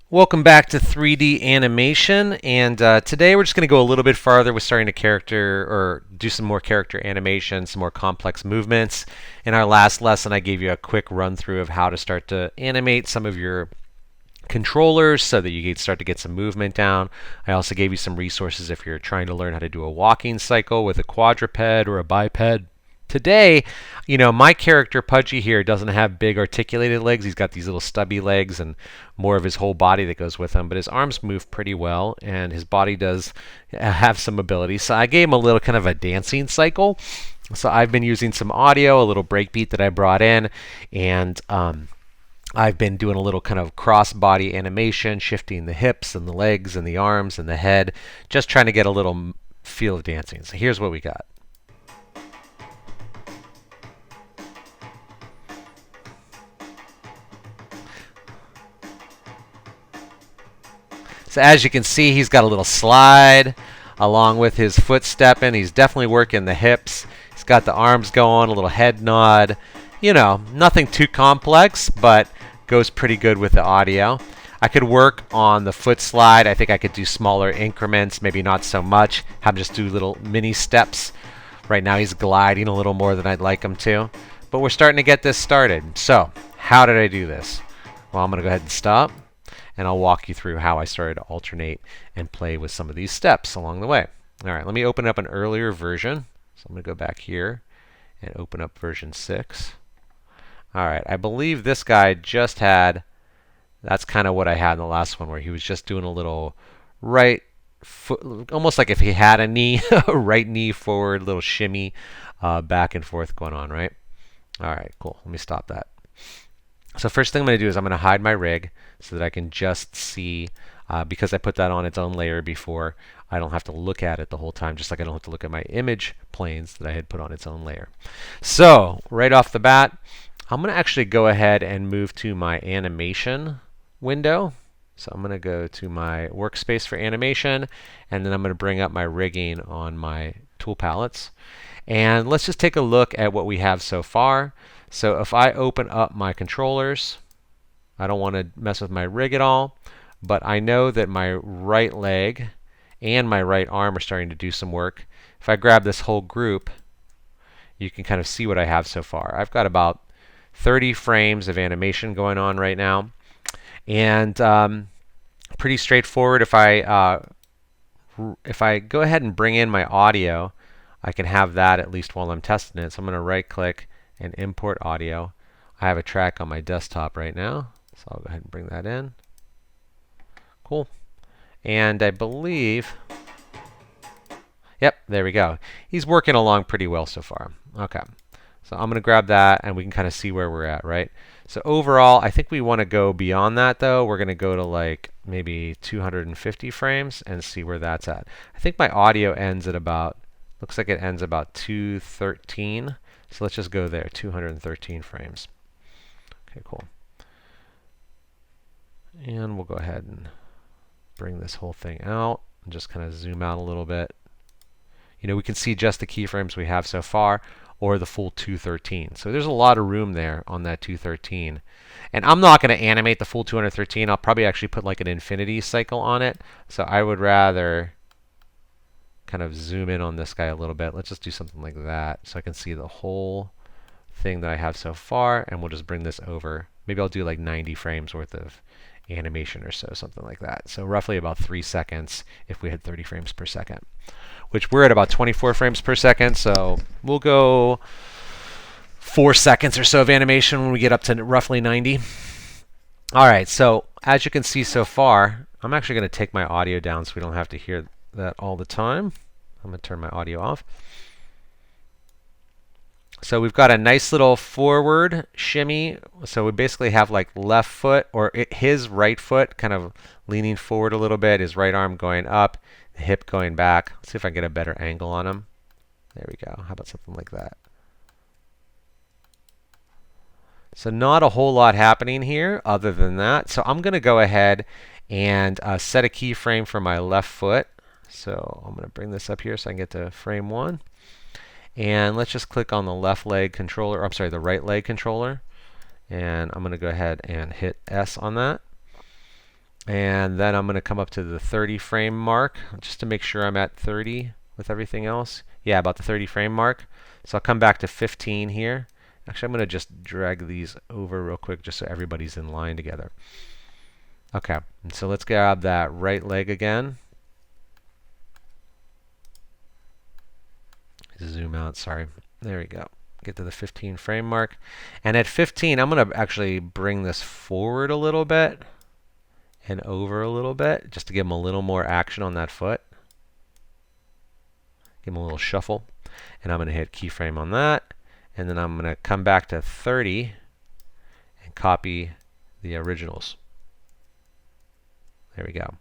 Welcome back to 3D animation, and today we're just going to go a little bit farther with starting to character or do some more character animation, some more complex movements. In our last lesson, I gave you a quick run through of how to start to animate some of your controllers so that you can start to get some movement down. I also gave you some resources if you're trying to learn how to do a walking cycle with a quadruped or a biped. Today, my character Pudgy here doesn't have big articulated legs. He's got these little stubby legs and more of his whole body that goes with him, but his arms move pretty well and his body does have some ability. So I gave him a little kind of a dancing cycle. So I've been using some audio, a little breakbeat that I brought in, and I've been doing a little kind of cross-body animation, shifting the hips and the legs and the arms and the head, just trying to get a little feel of dancing. So here's what we got. So as you can see, he's got a little slide along with his foot stepping. He's definitely working the hips. He's got the arms going, a little head nod. Nothing too complex, but goes pretty good with the audio. I could work on the foot slide. I think I could do smaller increments, maybe not so much. Have him just do little mini steps. Right now he's gliding a little more than I'd like him to. But we're starting to get this started. So, how did I do this? Well, I'm going to go ahead and stop, and I'll walk you through how I started to alternate and play with some of these steps along the way. All right, let me open up an earlier version. So I'm going to go back here and open up version 6. All right, I believe this guy just had, that's kind of what I had in the last one, where he was just doing a little right foot, almost like if he had a knee, right knee forward, little shimmy back and forth going on, right? All right, cool. Let me stop that. So first thing I'm going to do is I'm going to hide my rig so that I can just see, because I put that on its own layer before, I don't have to look at it the whole time, just like I don't have to look at my image planes that I had put on its own layer. So right off the bat, I'm going to actually go ahead and move to my animation window. So I'm going to go to my workspace for animation, and then I'm going to bring up my rigging on my tool palettes. And let's just take a look at what we have so far. So if I open up my controllers, I don't want to mess with my rig at all, but I know that my right leg and my right arm are starting to do some work. If I grab this whole group, you can kind of see what I have so far. I've got about 30 frames of animation going on right now, and pretty straightforward. If I go ahead and bring in my audio, I can have that at least while I'm testing it. So I'm going to right click and import audio. I have a track on my desktop right now, so I'll go ahead and bring that in. Cool. And I believe, yep, there we go. He's working along pretty well so far. Okay. So I'm going to grab that, and we can kind of see where we're at, right? So overall, I think we want to go beyond that, though. We're going to go to like maybe 250 frames and see where that's at. I think my audio ends at about, looks like it ends about 213. So let's just go there, 213 frames. Okay, cool. And we'll go ahead and bring this whole thing out and just kind of zoom out a little bit. We can see just the keyframes we have so far, or the full 213. So there's a lot of room there on that 213. And I'm not going to animate the full 213. I'll probably actually put like an infinity cycle on it. So I would rather kind of zoom in on this guy a little bit. Let's just do something like that so I can see the whole thing that I have so far, and we'll just bring this over. Maybe I'll do like 90 frames worth of animation or so, something like that. So roughly about 3 seconds if we had 30 frames per second, which we're at about 24 frames per second. So we'll go 4 seconds or so of animation when we get up to roughly 90. All right, so as you can see so far, I'm actually going to take my audio down so we don't have to hear that all the time. I'm going to turn my audio off. So we've got a nice little forward shimmy. So we basically have like left foot, or his right foot kind of leaning forward a little bit, his right arm going up, the hip going back. Let's see if I can get a better angle on him. There we go. How about something like that? So not a whole lot happening here other than that. So I'm going to go ahead and set a keyframe for my left foot. So I'm going to bring this up here so I can get to frame 1. And let's just click on the left leg controller, I'm sorry, the right leg controller. And I'm going to go ahead and hit S on that. And then I'm going to come up to the 30 frame mark just to make sure I'm at 30 with everything else. Yeah, about the 30 frame mark. So I'll come back to 15 here. Actually, I'm going to just drag these over real quick just so everybody's in line together. Okay, and so let's grab that right leg again. Zoom out, sorry. There we go. Get to the 15 frame mark. And at 15, I'm going to actually bring this forward a little bit and over a little bit just to give him a little more action on that foot. Give him a little shuffle. And I'm going to hit keyframe on that. And then I'm going to come back to 30 and copy the originals. There we go.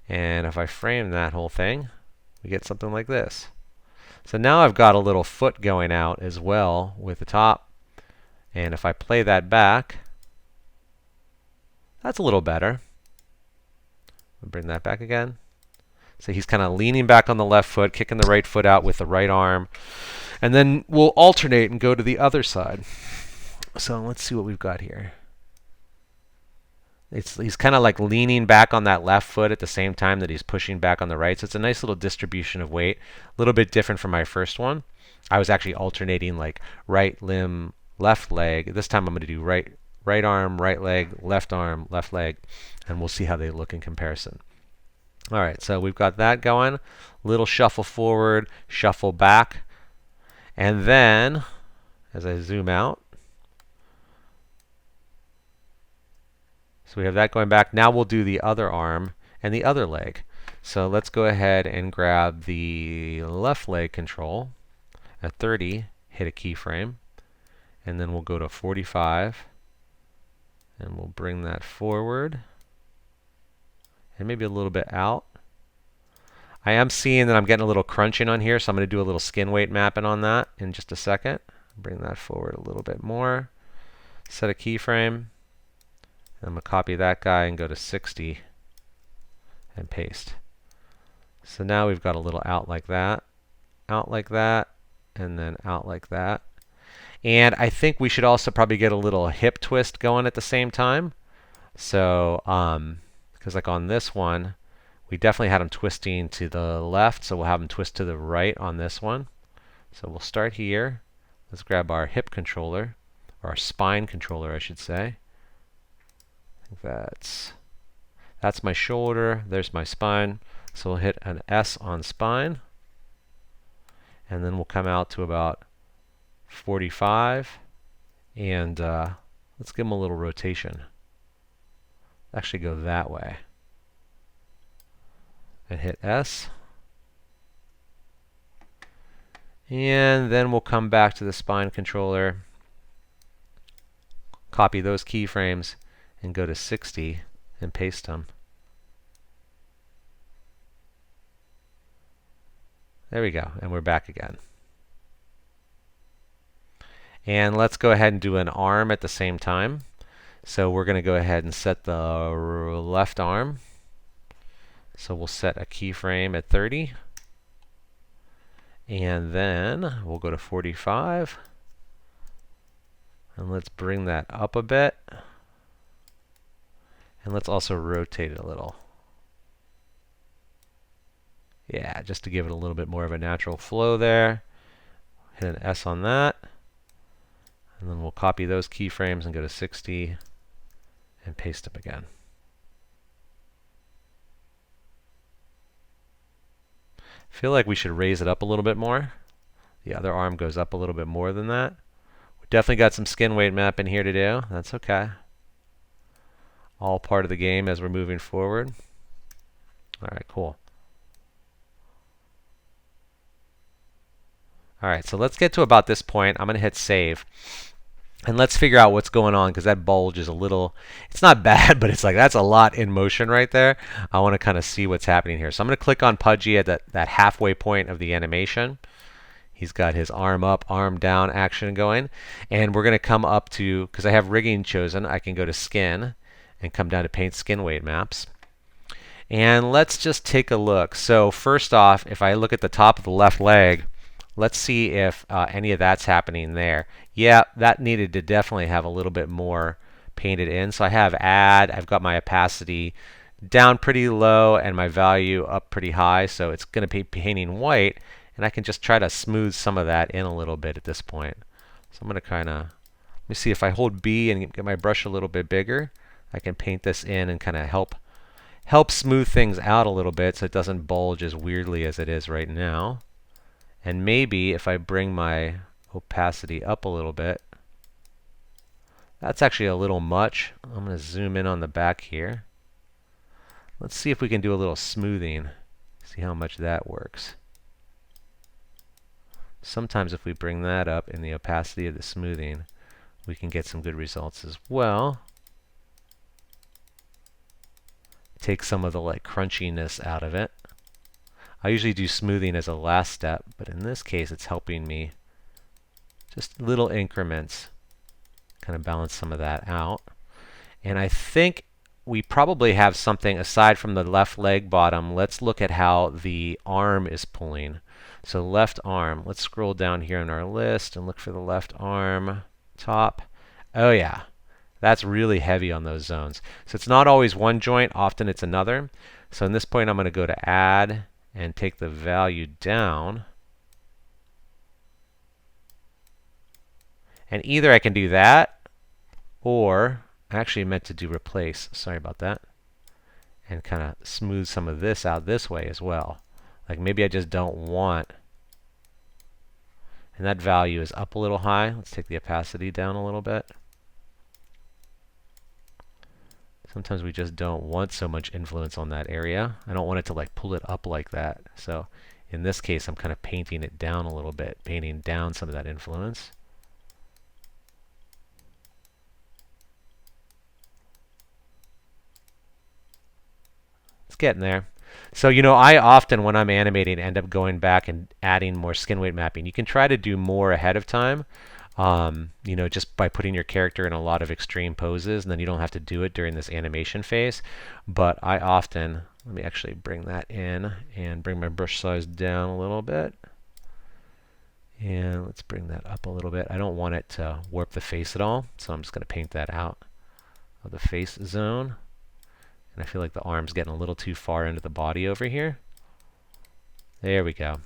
And if I frame that whole thing, we get something like this. So now I've got a little foot going out as well with the top. And if I play that back, that's a little better. We'll bring that back again. So he's kind of leaning back on the left foot, kicking the right foot out with the right arm. And then we'll alternate and go to the other side. So let's see what we've got here. He's kind of like leaning back on that left foot at the same time that he's pushing back on the right. So it's a nice little distribution of weight. A little bit different from my first one. I was actually alternating like right limb, left leg. This time I'm going to do right arm, right leg, left arm, left leg. And we'll see how they look in comparison. All right, so we've got that going. Little shuffle forward, shuffle back. And then, as I zoom out, so we have that going back. Now we'll do the other arm and the other leg. So let's go ahead and grab the left leg control at 30, hit a keyframe, and then we'll go to 45, and we'll bring that forward, and maybe a little bit out. I am seeing that I'm getting a little crunching on here, so I'm going to do a little skin weight mapping on that in just a second. Bring that forward a little bit more. Set a keyframe. I'm going to copy that guy and go to 60 and paste. So now we've got a little out like that, and then out like that. And I think we should also probably get a little hip twist going at the same time. So, because like on this one, we definitely had him twisting to the left, so we'll have him twist to the right on this one. So we'll start here. Let's grab our hip controller, or our spine controller, I should say. I think that's my shoulder. There's my spine. So we'll hit an S on spine, and then we'll come out to about 45, and let's give him a little rotation. Actually go that way. And hit S. And then we'll come back to the spine controller, copy those keyframes, and go to 60 and paste them. There we go, and we're back again. And let's go ahead and do an arm at the same time. So we're going to go ahead and set the left arm. So we'll set a keyframe at 30. And then we'll go to 45. And let's bring that up a bit. And let's also rotate it a little. Yeah, just to give it a little bit more of a natural flow there. Hit an S on that. And then we'll copy those keyframes and go to 60 and paste them again. Feel like we should raise it up a little bit more. The other arm goes up a little bit more than that. We definitely got some skin weight mapping here to do. That's okay. All part of the game as we're moving forward. All right, cool. All right, so let's get to about this point. I'm going to hit save. And let's figure out what's going on, because that bulge is a little, it's not bad, but it's like that's a lot in motion right there. I want to kind of see what's happening here. So I'm going to click on Pudgy at that halfway point of the animation. He's got his arm up, arm down action going. And we're going to come up to, because I have rigging chosen, I can go to skin and come down to paint skin weight maps. And let's just take a look. So first off, if I look at the top of the left leg, let's see if any of that's happening there. Yeah, that needed to definitely have a little bit more painted in. So I have add, I've got my opacity down pretty low and my value up pretty high, so it's going to be painting white, and I can just try to smooth some of that in a little bit at this point. So I'm going to kind of, let me see if I hold B and get my brush a little bit bigger, I can paint this in and kind of help smooth things out a little bit so it doesn't bulge as weirdly as it is right now. And maybe if I bring my opacity up a little bit, that's actually a little much. I'm going to zoom in on the back here. Let's see if we can do a little smoothing. See how much that works. Sometimes if we bring that up in the opacity of the smoothing, we can get some good results as well. Take some of the like crunchiness out of it. I usually do smoothing as a last step, but in this case it's helping me just little increments kind of balance some of that out. And I think we probably have something aside from the left leg bottom. Let's look at how the arm is pulling. So left arm, let's scroll down here in our list and look for the left arm top. Oh yeah, that's really heavy on those zones. So it's not always one joint, often it's another. So in this point I'm going to go to add and take the value down. And either I can do that, or I actually meant to do replace, sorry about that, and kind of smooth some of this out this way as well. Like maybe I just don't want, and that value is up a little high. Let's take the opacity down a little bit. Sometimes we just don't want so much influence on that area. I don't want it to like pull it up like that. So in this case, I'm kind of painting it down a little bit, painting down some of that influence. It's getting there. So, you know, I often, when I'm animating, end up going back and adding more skin weight mapping. You can try to do more ahead of time, you know, just by putting your character in a lot of extreme poses, and then you don't have to do it during this animation phase. But I often, let me actually bring that in and bring my brush size down a little bit. And let's bring that up a little bit. I don't want it to warp the face at all, so I'm just going to paint that out of the face zone. And I feel like the arm's getting a little too far into the body over here. There we go.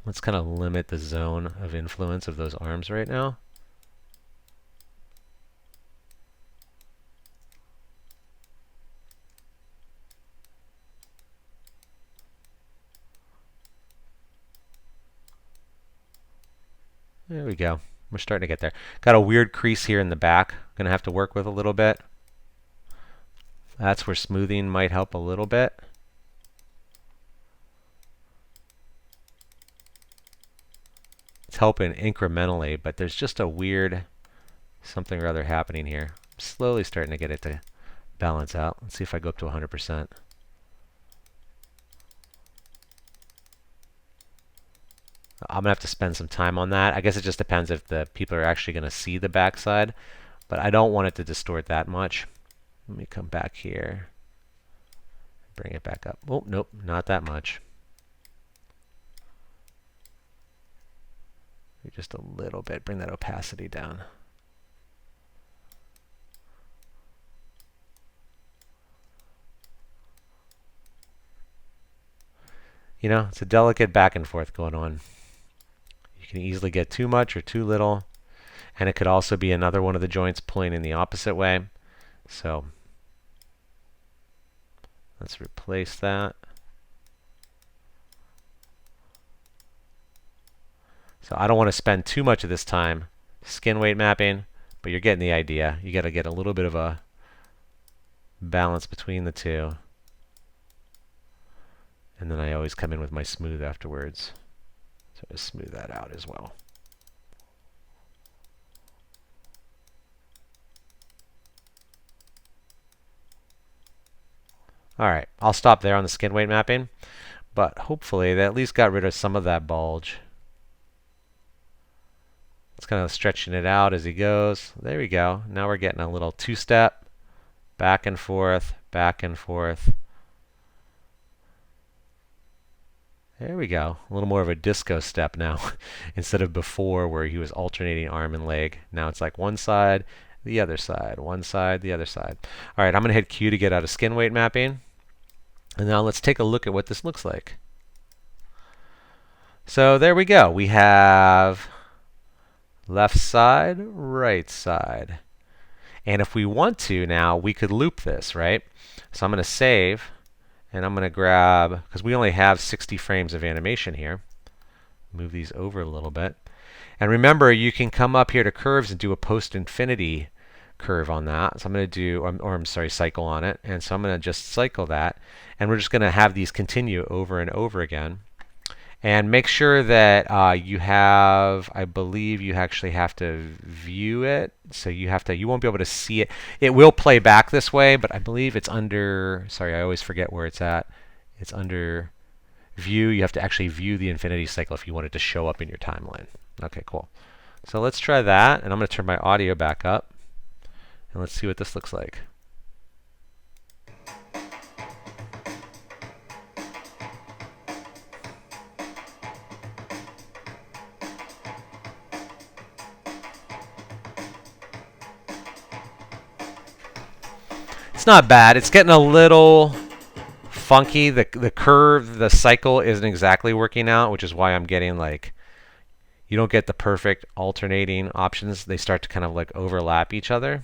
Let's kind of limit the zone of influence of those arms right now. There we go. We're starting to get there. Got a weird crease here in the back. Gonna have to work with a little bit. That's where smoothing might help a little bit. It's helping incrementally, but there's just a weird something or other happening here. I'm slowly starting to get it to balance out. Let's see if I go up to 100%. I'm going to have to spend some time on that. I guess it just depends if the people are actually going to see the backside, but I don't want it to distort that much. Let me come back here. Bring it back up. Oh, nope, not that much. Just a little bit. Bring that opacity down. You know, it's a delicate back and forth going on. You can easily get too much or too little. And it could also be another one of the joints pulling in the opposite way. So let's replace that. So I don't want to spend too much of this time skin weight mapping, but you're getting the idea. You got to get a little bit of a balance between the two. And then I always come in with my smooth afterwards. So I smooth that out as well. Alright, I'll stop there on the skin weight mapping, but hopefully they at least got rid of some of that bulge. It's kind of stretching it out as he goes. There we go. Now we're getting a little two-step, back and forth, back and forth. There we go. A little more of a disco step now instead of before where he was alternating arm and leg. Now it's like one side the other side, one side, the other side. All right, I'm going to hit Q to get out of skin weight mapping. And now let's take a look at what this looks like. So there we go. We have left side, right side. And if we want to now, we could loop this, right? So I'm going to save, and I'm going to grab, because we only have 60 frames of animation here. Move these over a little bit. And remember, you can come up here to curves and do a post-infinity curve on that. So I'm going to do, or I'm sorry, cycle on it. And so I'm going to just cycle that. And we're just going to have these continue over and over again. And make sure that you have, I believe you actually have to view it. So you won't be able to see it. It will play back this way, but I believe it's under, sorry, I always forget where it's at. It's under view. You have to actually view the infinity cycle if you want it to show up in your timeline. Okay, cool. So let's try that, and I'm going to turn my audio back up, and let's see what this looks like. It's not bad. It's getting a little funky. The curve, the cycle isn't exactly working out, which is why I'm getting like, you don't get the perfect alternating options. They start to kind of like overlap each other.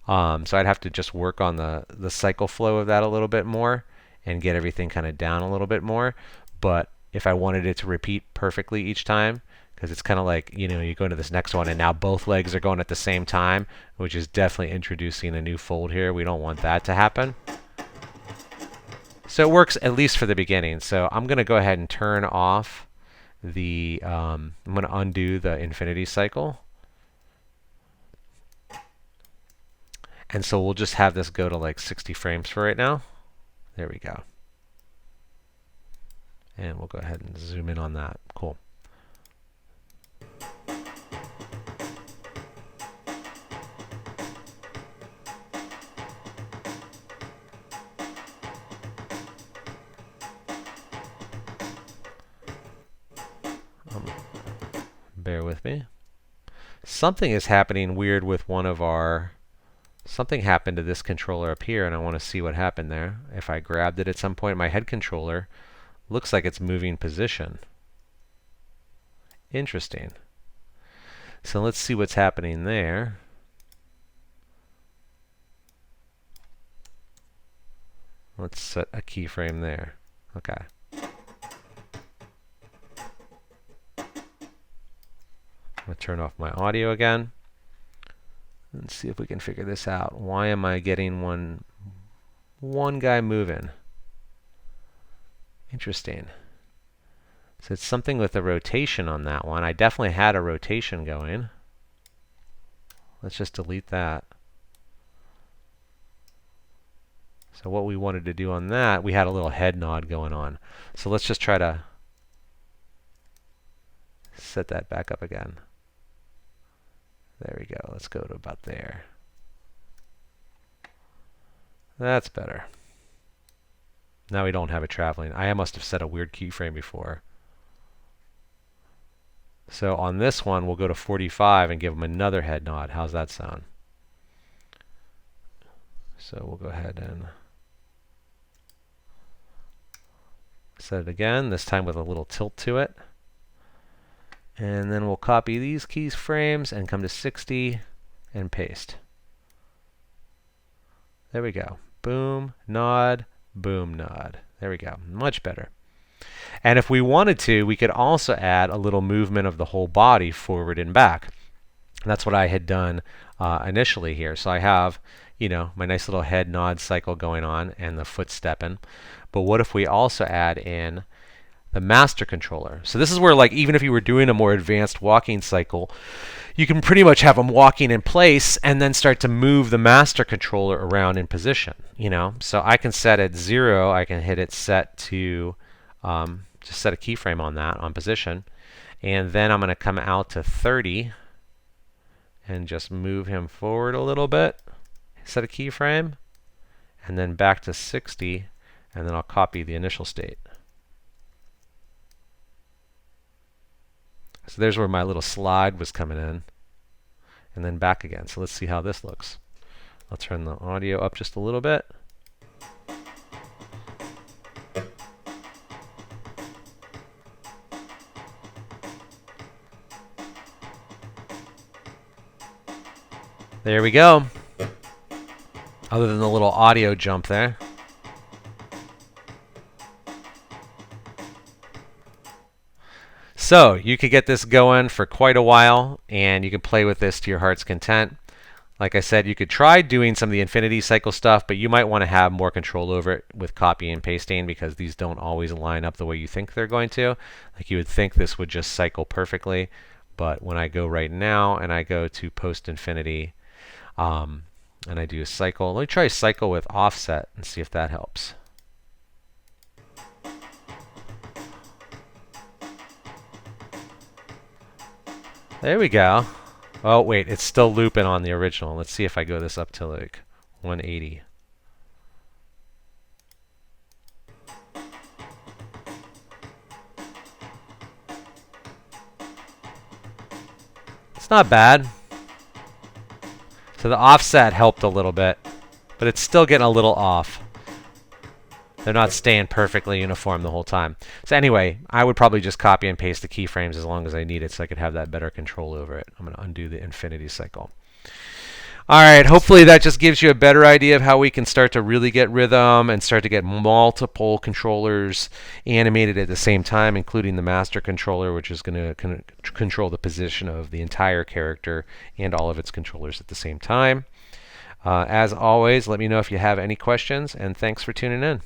So I'd have to just work on the cycle flow of that a little bit more and get everything kind of down a little bit more. But if I wanted it to repeat perfectly each time, because it's kind of like, you know, you go into this next one and now both legs are going at the same time, which is definitely introducing a new fold here. We don't want that to happen. So it works at least for the beginning. So I'm going to go ahead and turn off the, I'm going to undo the infinity cycle. And so we'll just have this go to like 60 frames for right now. There we go. And we'll go ahead and zoom in on that. Cool. Bear with me. Something is happening weird with one of our, something happened to this controller up here, and I want to see what happened there. If I grabbed it at some point, my head controller looks like it's moving position. Interesting. So let's see what's happening there. Let's set a keyframe there. Okay. I'm going to turn off my audio again. Let's see if we can figure this out. Why am I getting one guy moving? Interesting. So it's something with the rotation on that one. I definitely had a rotation going. Let's just delete that. So what we wanted to do on that, we had a little head nod going on. So let's just try to set that back up again. There we go. Let's go to about there. That's better. Now we don't have it traveling. I must have set a weird keyframe before. So on this one, we'll go to 45 and give them another head nod. How's that sound? So we'll go ahead and set it again, this time with a little tilt to it. And then we'll copy these keyframes and come to 60 and paste. There we go. Boom, nod, boom, nod. There we go. Much better. And if we wanted to, we could also add a little movement of the whole body forward and back. And that's what I had done initially here. So I have, you know, my nice little head nod cycle going on and the foot stepping. But what if we also add in the master controller? So this is where, like, even if you were doing a more advanced walking cycle, you can pretty much have them walking in place and then start to move the master controller around in position, you know? So I can set it 0, I can hit it set to, just set a keyframe on that, on position. And then I'm going to come out to 30 and just move him forward a little bit, set a keyframe, and then back to 60, and then I'll copy the initial state. So there's where my little slide was coming in. and then back again. So let's see how this looks. I'll turn the audio up just a little bit. There we go. Other than the little audio jump there. So you could get this going for quite a while, and you can play with this to your heart's content. Like I said, you could try doing some of the infinity cycle stuff, but you might want to have more control over it with copying and pasting, because these don't always line up the way you think they're going to. Like, you would think this would just cycle perfectly, but when I go right now and I go to post infinity, and I do a cycle, let me try a cycle with offset and see if that helps. There we go. Oh, wait, it's still looping on the original. Let's see if I go this up to like 180. It's not bad. So the offset helped a little bit, but it's still getting a little off. They're not staying perfectly uniform the whole time. So anyway, I would probably just copy and paste the keyframes as long as I need it, so I could have that better control over it. I'm going to undo the infinity cycle. All right, hopefully that just gives you a better idea of how we can start to really get rhythm and start to get multiple controllers animated at the same time, including the master controller, which is going to control the position of the entire character and all of its controllers at the same time. As always, let me know if you have any questions, and thanks for tuning in.